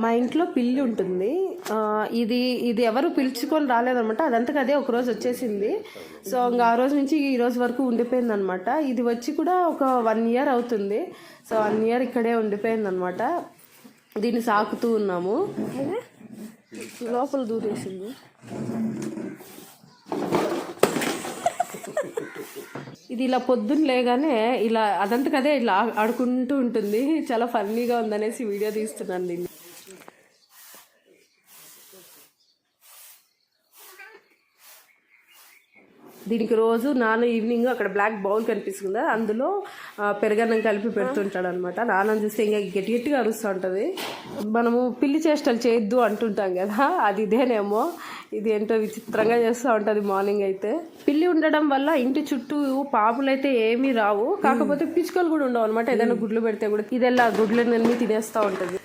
మా ఇంట్లో పిల్లి ఉంటుంది. ఇది ఇది ఎవరు పిలుచుకొని రాలేదనమాట. అదంతకు అదే ఒకరోజు వచ్చేసింది. సో ఇంకా ఆ రోజు నుంచి ఈ రోజు వరకు ఉండిపోయిందనమాట. ఇది వచ్చి కూడా ఒక 1 year అవుతుంది. సో 1 year ఇక్కడే ఉండిపోయిందనమాట. దీన్ని సాకుతూ ఉన్నాము. లోపల దూరేసింది. ఇది ఇలా పొద్దున్న లేగానే ఇలా అదంతకదే ఇలా ఆడుకుంటూ ఉంటుంది. చాలా ఫన్నీగా ఉందనేసి వీడియో తీస్తున్నాను దీన్ని. దీనికి రోజు నాన్న ఈవినింగ్ అక్కడ బ్లాక్ బౌల్ కనిపిస్తుందా, అందులో పెరుగన్నం కలిపి పెడుతుంటాడు అనమాట. నాన్న చూస్తే ఇంకా గట్టిగా అరుస్తూ ఉంటుంది. మనము పిల్లి చేష్టలు చేయొద్దు అంటుంటాం కదా, అది ఇదేనేమో. ఇది ఏంటో విచిత్రంగా చేస్తూ ఉంటుంది మార్నింగ్ అయితే. పిల్లి ఉండడం వల్ల ఇంటి చుట్టూ పాపులు అయితే ఏమీ రావు, కాకపోతే పిచ్చుకలు కూడా ఉండవు అనమాట. ఏదైనా గుడ్లు పెడితే కూడా ఇదెలా గుడ్లన్నీ తినేస్తూ ఉంటుంది.